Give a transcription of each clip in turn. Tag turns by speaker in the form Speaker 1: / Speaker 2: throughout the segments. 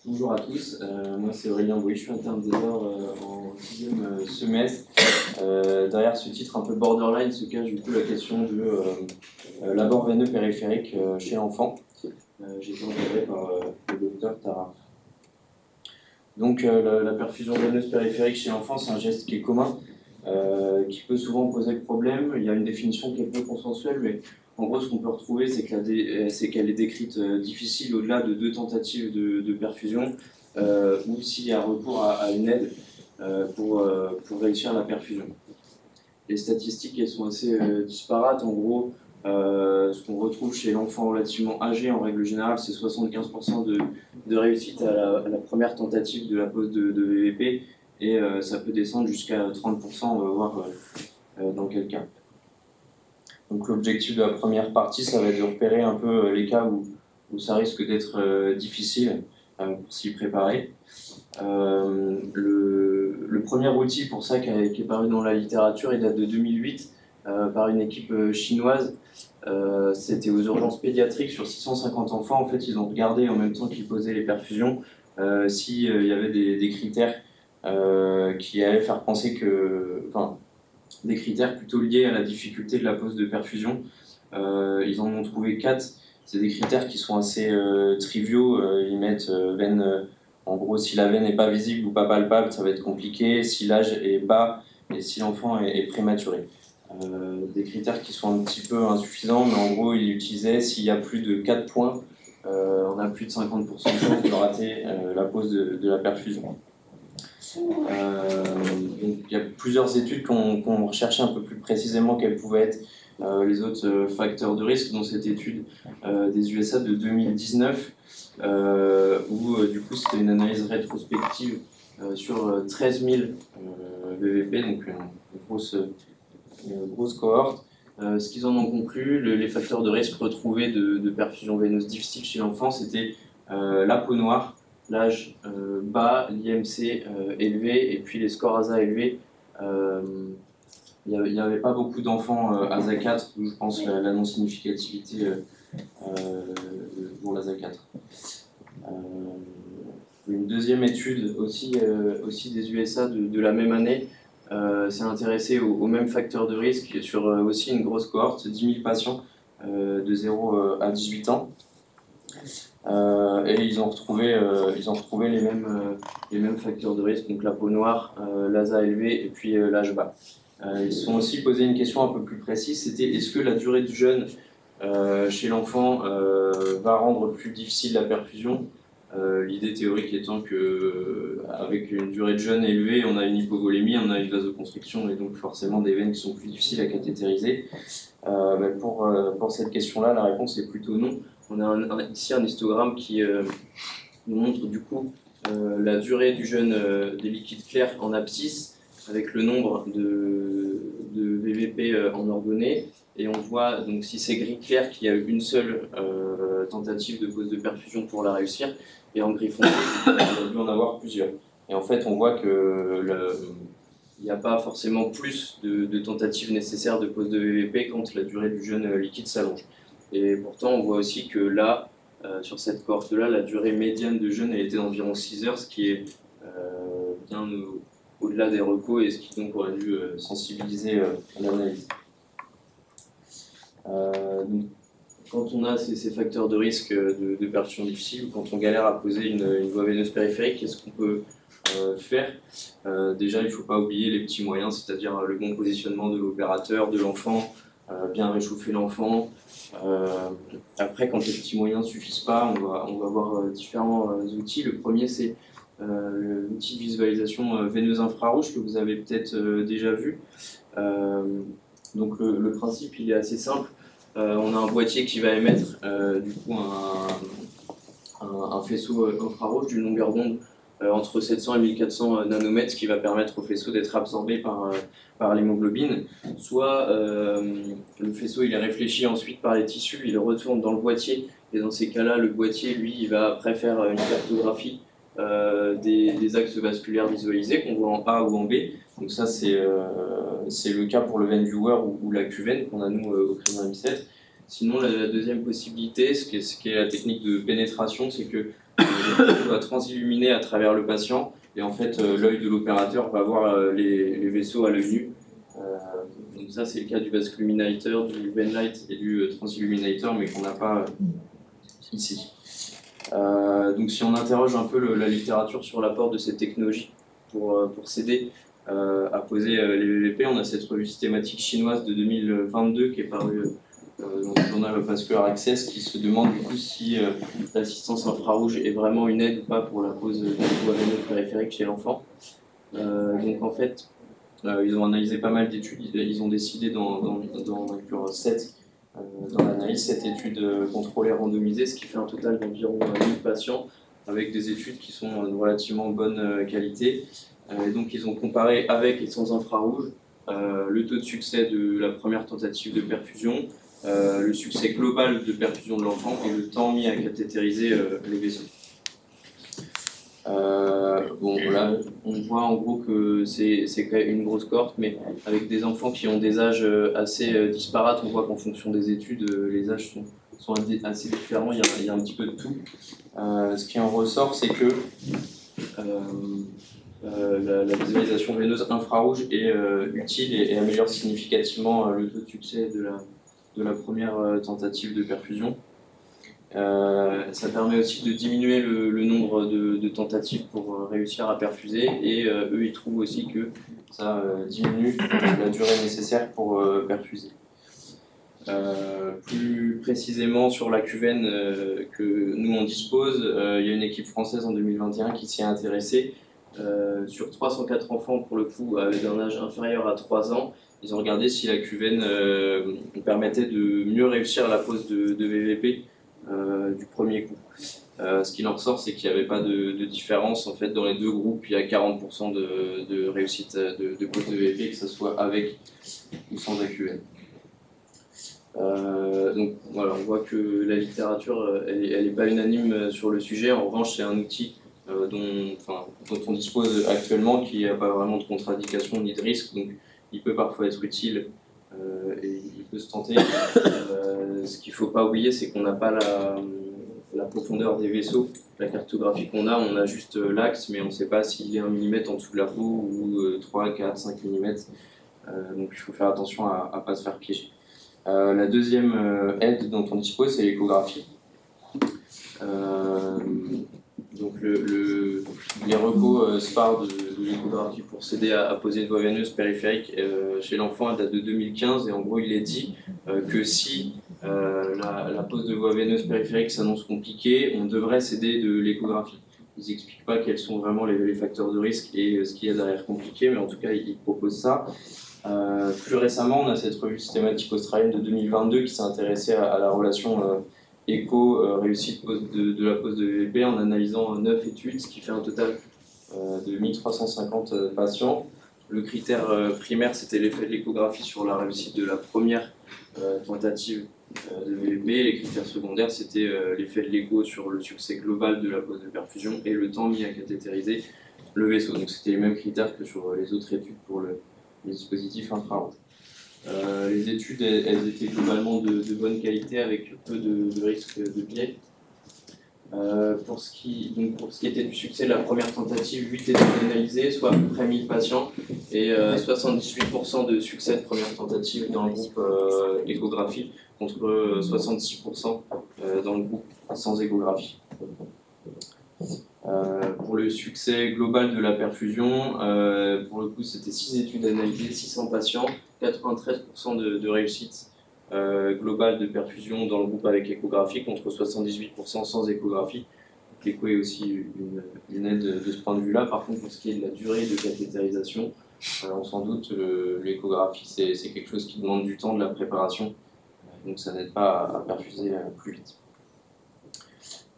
Speaker 1: Bonjour à tous, moi c'est Aurélien Bouy, je suis interne d'Or en 10e semestre. Derrière ce titre un peu borderline se cache du coup la question de l'abord veineux périphérique chez l'enfant. J'ai été encadré par le docteur Tara. Donc la perfusion veineuse périphérique chez l'enfant, c'est un geste qui est commun, qui peut souvent poser problème. Il y a une définition qui est peu consensuelle, mais en gros, ce qu'on peut retrouver, c'est qu'elle est décrite difficile au-delà de 2 tentatives de perfusion, ou s'il y a recours à une aide pour réussir la perfusion. Les statistiques, elles sont assez disparates. En gros, ce qu'on retrouve chez l'enfant relativement âgé, en règle générale, c'est 75% de réussite à la première tentative de la pose de VVP, et ça peut descendre jusqu'à 30%, on va voir dans quel cas. Donc l'objectif de la première partie, ça va être de repérer un peu les cas où ça risque d'être difficile pour s'y préparer. Le premier outil pour ça qui est paru dans la littérature, il date de 2008 par une équipe chinoise. C'était aux urgences pédiatriques sur 650 enfants. En fait, ils ont regardé en même temps qu'ils posaient les perfusions s'il y avait des critères qui allaient faire penser que... Enfin, des critères plutôt liés à la difficulté de la pose de perfusion. Ils en ont trouvé 4. C'est des critères qui sont assez triviaux. Ils mettent veine, en gros, si la veine n'est pas visible ou pas palpable, ça va être compliqué. Si l'âge est bas et si l'enfant est prématuré. Des critères qui sont un petit peu insuffisants, mais en gros, ils utilisaient s'il y a plus de 4 points, on a plus de 50% de chances de rater la pose de la perfusion. Donc, il y a plusieurs études qui ont recherché un peu plus précisément quels pouvaient être les autres facteurs de risque, dont cette étude des USA de 2019, où du coup c'était une analyse rétrospective sur 13 000 VVP, donc une grosse cohorte. Ce qu'ils en ont conclu, les facteurs de risque retrouvés de perfusion veineuse difficile chez l'enfant, c'était la peau noire, l'âge bas, l'IMC élevé, et puis les scores ASA élevés. Il n'y avait pas beaucoup d'enfants ASA 4, je pense la non-significativité pour l'ASA 4. Une deuxième étude aussi des USA de la même année s'est intéressée aux mêmes facteurs de risque sur aussi une grosse cohorte, 10 000 patients de 0 à 18 ans. Et ils ont retrouvé les mêmes facteurs de risque, donc la peau noire, l'ASA élevé et puis l'âge bas. Ils se sont aussi posé une question un peu plus précise, c'était est-ce que la durée du jeûne chez l'enfant va rendre plus difficile la perfusion? L'idée théorique étant qu'avec une durée de jeûne élevée, on a une hypovolémie, on a une vasoconstriction et donc forcément des veines qui sont plus difficiles à cathétériser. Pour cette question-là, la réponse est plutôt non. On a ici un histogramme qui nous montre du coup la durée du jeûne des liquides clairs en abscisse avec le nombre de VVP en ordonnée, et on voit donc si c'est gris clair qu'il y a eu une seule tentative de pose de perfusion pour la réussir, et en gris foncé on a dû en avoir plusieurs. Et en fait on voit que il n'y a pas forcément plus de tentatives nécessaires de pose de VVP quand la durée du jeûne liquide s'allonge. Et pourtant, on voit aussi que là, sur cette cohorte-là, la durée médiane de jeûne elle était d'environ 6 heures, ce qui est bien au-delà des recos et ce qui donc aurait dû sensibiliser à l'analyse. Quand on a ces facteurs de risque de perfusion difficile, ou quand on galère à poser une voie veineuse périphérique, qu'est-ce qu'on peut faire? Déjà, il ne faut pas oublier les petits moyens, c'est-à-dire le bon positionnement de l'opérateur, de l'enfant, bien réchauffer l'enfant. Après, quand les petits moyens ne suffisent pas, on va avoir différents outils. Le premier, c'est l'outil de visualisation veineuse infrarouge que vous avez peut-être déjà vu. Donc le principe, il est assez simple. On a un boîtier qui va émettre du coup un faisceau infrarouge d'une longueur d'onde entre 700 et 1400 nanomètres, qui va permettre au faisceau d'être absorbé par l'hémoglobine. Soit le faisceau il est réfléchi ensuite par les tissus, il retourne dans le boîtier, et dans ces cas-là, le boîtier lui il va après faire une cartographie des axes vasculaires visualisés qu'on voit en A ou en B. Donc ça c'est le cas pour le VeinViewer ou la QVeine qu'on a nous au Cranium 7. Sinon la deuxième possibilité, ce qui est la technique de pénétration, c'est que on doit transilluminer à travers le patient, et en fait l'œil de l'opérateur va voir les vaisseaux à l'œil nu. Donc ça c'est le cas du Vasculuminator, du Venlight et du Transilluminator, mais qu'on n'a pas ici. Donc si on interroge un peu la littérature sur l'apport de cette technologie pour s'aider à poser les VVP, on a cette revue systématique chinoise de 2022 qui est parue dans le journal Vascular Access, qui se demande du coup si l'assistance infrarouge est vraiment une aide ou pas pour la pose de voie veineuse périphérique chez l'enfant. Donc en fait, ils ont analysé pas mal d'études, ils ont décidé d'en inclure 7 dans l'analyse, 7 études contrôlées randomisées, ce qui fait un total d'environ 1000 patients avec des études qui sont de relativement bonne qualité. Et donc ils ont comparé avec et sans infrarouge le taux de succès de la première tentative de perfusion, le succès global de perfusion de l'enfant et le temps mis à cathétériser les vaisseaux. Bon, là, on voit en gros que c'est quand même une grosse cohorte, mais avec des enfants qui ont des âges assez disparates, on voit qu'en fonction des études, les âges sont assez différents, il y a un petit peu de tout. Ce qui en ressort, c'est que la visualisation veineuse infrarouge est utile et améliore significativement le taux de succès de la première tentative de perfusion. Ça permet aussi de diminuer le nombre de tentatives pour réussir à perfuser, et eux ils trouvent aussi que ça diminue la durée nécessaire pour perfuser. Plus précisément sur la QVN que nous on dispose, il y a une équipe française en 2021 qui s'y est intéressée. Sur 304 enfants pour le coup avec un âge inférieur à 3 ans, ils ont regardé si la QVN permettait de mieux réussir la pose de VVP du premier coup. Ce qui en ressort, c'est qu'il n'y avait pas de différence en fait dans les deux groupes. Il y a 40% de réussite de pose de VVP, que ce soit avec ou sans AQN. Donc voilà, on voit que la littérature elle est pas unanime sur le sujet. En revanche, c'est un outil dont on dispose actuellement, qui n'a pas vraiment de contre-indication ni de risque, donc il peut parfois être utile et il peut se tenter. Ce qu'il ne faut pas oublier, c'est qu'on n'a pas la profondeur des vaisseaux. La cartographie qu'on a, on a juste l'axe, mais on ne sait pas s'il est 1 mm en dessous de la peau ou 3, 4, 5 mm. Donc il faut faire attention à ne pas se faire piéger. La deuxième aide dont on dispose, c'est l'échographie. Donc les recos SPAR de l'échographie pour s'aider à poser une voie veineuse périphérique chez l'enfant date de 2015, et en gros il est dit que si la pose de voie veineuse périphérique s'annonce compliquée, on devrait s'aider de l'échographie. Ils n'expliquent pas quels sont vraiment les facteurs de risque et ce qu'il y a derrière compliqué, mais en tout cas ils proposent ça. Plus récemment, on a cette revue systématique australienne de 2022 qui s'est intéressée à la relation écho réussite de la pose de VVP en analysant 9 études, ce qui fait un total de 1350 patients. Le critère primaire, c'était l'effet de l'échographie sur la réussite de la première tentative de VVP. Les critères secondaires, c'était l'effet de l'écho sur le succès global de la pose de perfusion et le temps mis à cathétériser le vaisseau. Donc c'était les mêmes critères que sur les autres études pour les dispositifs infrarouges. Les études, elles étaient globalement de bonne qualité avec peu de risque de biais. Pour ce qui était du succès de la première tentative, 8 études analysées, soit à peu près 1000 patients, et 78% de succès de première tentative dans le groupe échographie, contre 66% dans le groupe sans échographie. Pour le succès global de la perfusion, pour le coup c'était 6 études analysées, 600 patients, 93% de réussite globale de perfusion dans le groupe avec échographie contre 78% sans échographie. L'écho est aussi une aide de ce point de vue-là. Par contre, pour ce qui est de la durée de cathétérisation, on s'en doute, l'échographie c'est quelque chose qui demande du temps, de la préparation, donc ça n'aide pas à perfuser plus vite.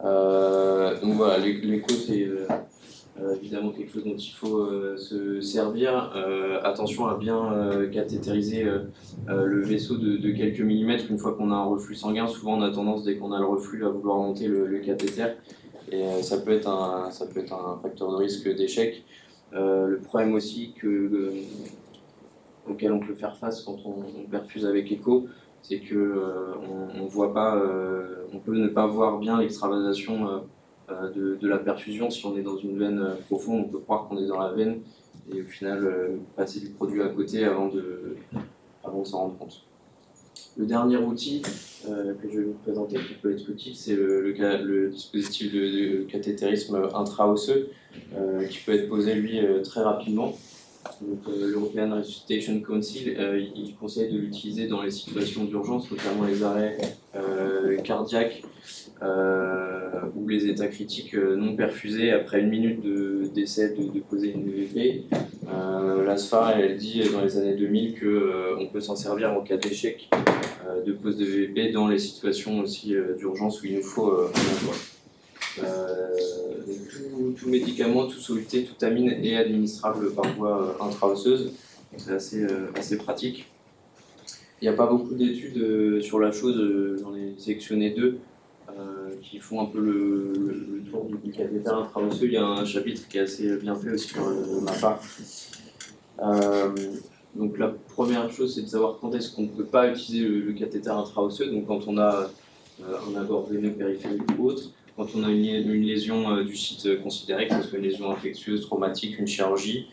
Speaker 1: Donc voilà, l'écho c'est évidemment quelque chose dont il faut se servir. Attention à bien cathétériser le vaisseau de quelques millimètres une fois qu'on a un reflux sanguin. Souvent on a tendance, dès qu'on a le reflux, à vouloir monter le cathéter, et ça peut être un facteur de risque d'échec. Le problème aussi auquel on peut faire face quand on perfuse avec écho, c'est que on peut ne pas voir bien l'extravasation de la perfusion. Si on est dans une veine profonde, on peut croire qu'on est dans la veine et au final passer du produit à côté avant de s'en rendre compte. Le dernier outil que je vais vous présenter qui peut être utile, c'est le dispositif de cathétérisme intra-osseux qui peut être posé lui très rapidement. L'European Resuscitation Council il conseille de l'utiliser dans les situations d'urgence, notamment les arrêts cardiaques ou les états critiques non perfusés après 1 minute d'essai de poser une EVP. L'ASFA elle dit dans les années 2000 qu'on peut s'en servir en cas d'échec de pose de VVP dans les situations aussi d'urgence où il nous faut un emploi. Tout médicament, tout soluté, toute amine est administrable par voie intra-osseuse, c'est assez pratique. Il n'y a pas beaucoup d'études sur la chose, j'en ai sélectionné 2 qui font un peu le tour du cathéter intra-osseux. Il y a un chapitre qui est assez bien fait aussi sur ma part. Donc la première chose, c'est de savoir quand est-ce qu'on ne peut pas utiliser le cathéter intra-osseux, donc quand on a un abord veineux périphérique ou autre, quand on a une lésion du site considéré, que ce soit une lésion infectieuse, traumatique, une chirurgie,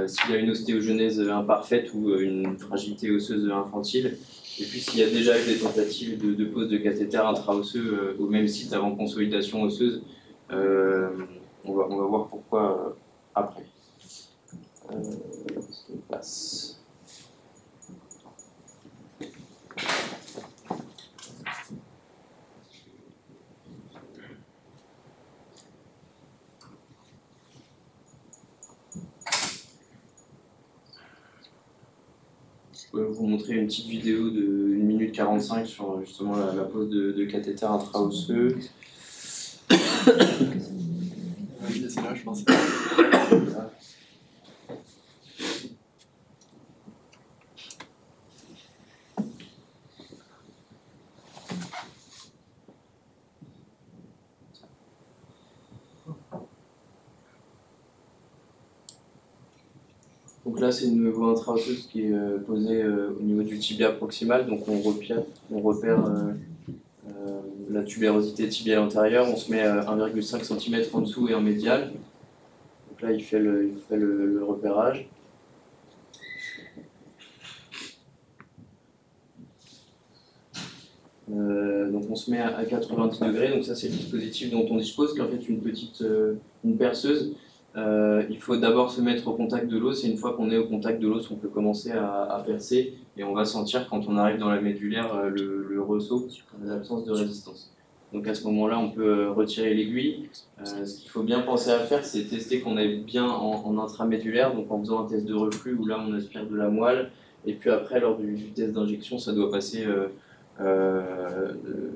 Speaker 1: s'il y a une ostéogenèse imparfaite ou une fragilité osseuse infantile, et puis s'il y a déjà eu des tentatives de pose de cathéter intra-osseux au même site avant consolidation osseuse, on va voir pourquoi après. Qu'est-ce qu'on passe ? Je peux vous montrer une petite vidéo de 1 minute 45 sur justement la pose de cathéter intra-osseux.
Speaker 2: C'est là, je pense.
Speaker 1: Donc là, c'est une voie intra-osseuse qui est posée au niveau du tibia proximal. Donc on repère la tubérosité tibiale antérieure. On se met 1,5 cm en dessous et en médial. Donc là, il fait le repérage. Donc on se met à 90 degrés. Donc ça, c'est le dispositif dont on dispose, qui est en fait une perceuse. Il faut d'abord se mettre au contact de l'os et une fois qu'on est au contact de l'os, on peut commencer à percer et on va sentir quand on arrive dans la médulaire le ressaut, l'absence de résistance. Donc à ce moment-là, on peut retirer l'aiguille. Ce qu'il faut bien penser à faire, c'est tester qu'on est bien en intramédulaire, donc en faisant un test de reflux où là on aspire de la moelle et puis après lors du test d'injection, ça doit passer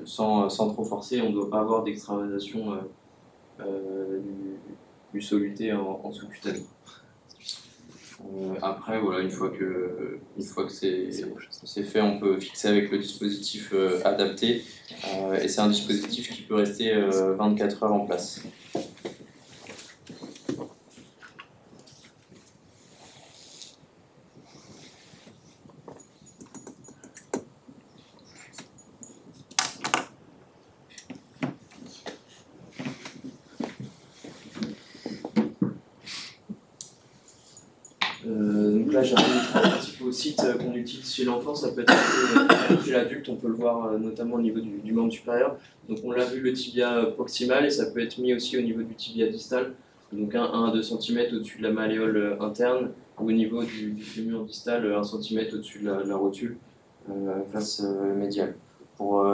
Speaker 1: sans trop forcer, on ne doit pas avoir d'extravasation du soluté en sous-cutané. Après, voilà, une fois que c'est fait, on peut fixer avec le dispositif adapté. Et c'est un dispositif qui peut rester 24 heures en place. Donc là, j'ai un petit peu au site qu'on utilise chez l'enfant, ça peut être chez l'adulte, on peut le voir notamment au niveau du membre supérieur. Donc on l'a vu le tibia proximal et ça peut être mis aussi au niveau du tibia distal, donc 1 à 2 cm au-dessus de la malléole interne ou au niveau du fémur distal 1 cm au-dessus de la rotule face médiale. Pour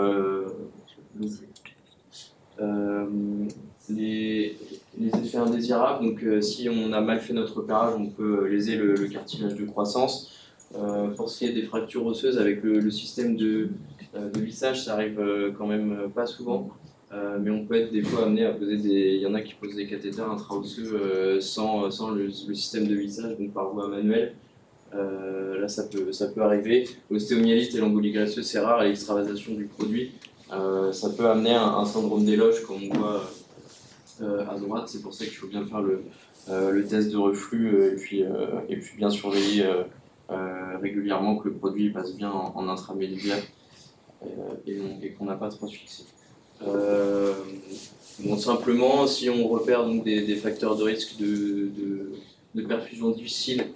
Speaker 1: les effets indésirables, donc si on a mal fait notre repérage, on peut léser le cartilage de croissance. Pour ce qui est des fractures osseuses, avec le système de lissage, ça arrive quand même pas souvent, mais on peut être des fois amené à poser il y en a qui posent des cathéters intra-osseux sans le système de lissage, donc par voie manuelle. Là, ça peut arriver. L'ostéomyélite et l'embolie graisseuse, c'est rare, et l'extravasation du produit. Ça peut amener un syndrome d'éloge, comme on voit à droite. C'est pour ça qu'il faut bien faire le test de reflux et puis bien surveiller régulièrement que le produit passe bien en intramédulaire et qu'on n'a pas trop fixé. Bon, simplement, si on repère donc des facteurs de risque de perfusion difficile,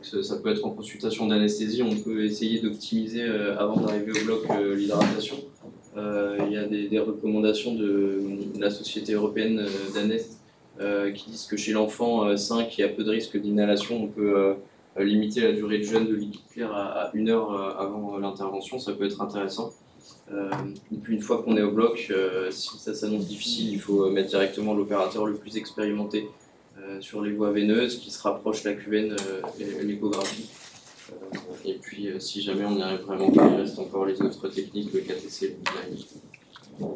Speaker 1: ça peut être en consultation d'anesthésie, on peut essayer d'optimiser avant d'arriver au bloc l'hydratation. Il y a des recommandations de la Société européenne d'anest qui disent que chez l'enfant sain qui a peu de risque d'inhalation, on peut limiter la durée de jeûne de liquide clair à 1 heure avant l'intervention, ça peut être intéressant. Et puis une fois qu'on est au bloc, si ça s'annonce difficile, il faut mettre directement l'opérateur le plus expérimenté sur les voies veineuses qui se rapproche la QN et l'échographie. Et puis si jamais on n'y arrive vraiment pas, il reste encore les autres techniques, le KTC, le